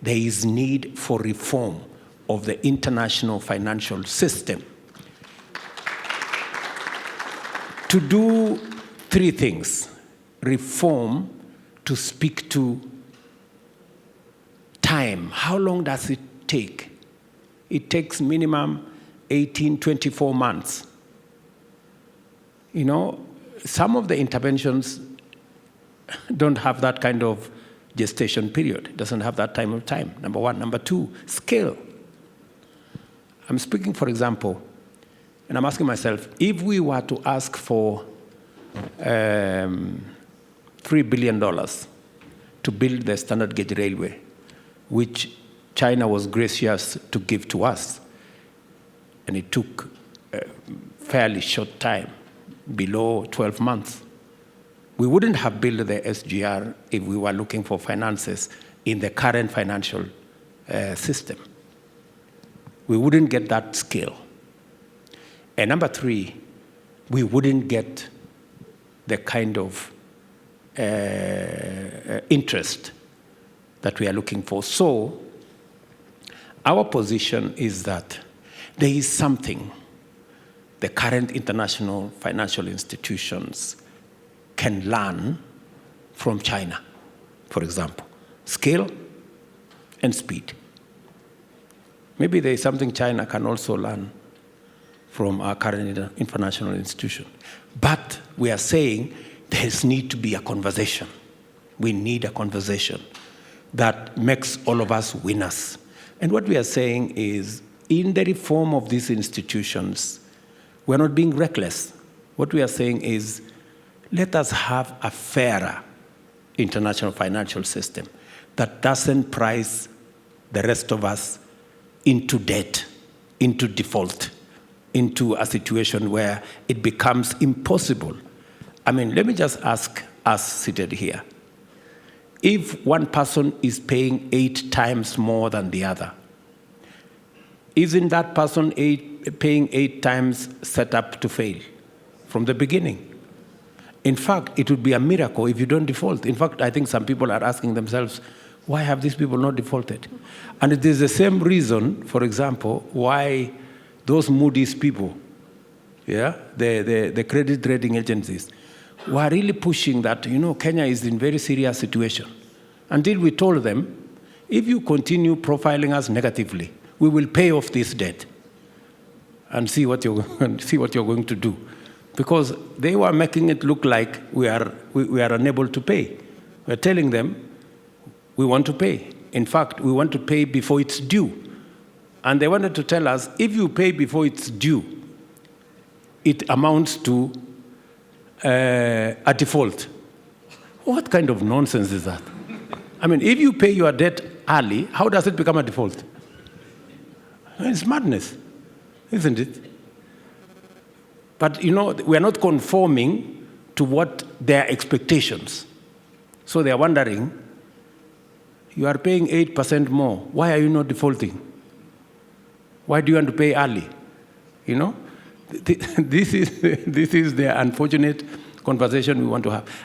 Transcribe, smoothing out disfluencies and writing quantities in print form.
there is need for reform of the international financial system to do three things. Reform to speak to time. How long does it take? It takes minimum 18, 24 months. You know, some of the interventions don't have that kind of gestation period. It doesn't have that time, number one. Number two, scale. I'm speaking, for example, and I'm asking myself, if we were to ask for $3 billion to build the standard gauge railway, which China was gracious to give to us, and it took a fairly short time, below 12 months. We wouldn't have built the SGR if we were looking for finances in the current financial system. We wouldn't get that scale. And number three, we wouldn't get the kind of interest that we are looking for. So our position is that there is something the current international financial institutions can learn from China, for example, scale and speed. Maybe there is something China can also learn from our current international institution. But we are saying there needs to be a conversation. We need a conversation that makes all of us winners. And what we are saying is, in the reform of these institutions, we're not being reckless. What we are saying is, let us have a fairer international financial system that doesn't price the rest of us into debt, into default, into a situation where it becomes impossible. I mean, let me just ask us seated here. If one person is paying 8 times more than the other, isn't that person paying 8 times set up to fail from the beginning? In fact, it would be a miracle if you don't default. In fact, I think some people are asking themselves, why have these people not defaulted? And it is the same reason, for example, why those Moody's people, the credit rating agencies, were really pushing that, Kenya is in very serious situation. Until we told them, if you continue profiling us negatively, we will pay off this debt and see what you're going to do. Because they were making it look like we are unable to pay. We're telling them, we want to pay. In fact, we want to pay before it's due. And they wanted to tell us, if you pay before it's due, it amounts to a default. What kind of nonsense is that? I mean, if you pay your debt early, how does it become a default? It's madness, isn't it? But, we are not conforming to what their expectations. So they are wondering, you are paying 8% more. Why are you not defaulting? Why do you want to pay early? This is the unfortunate conversation we want to have.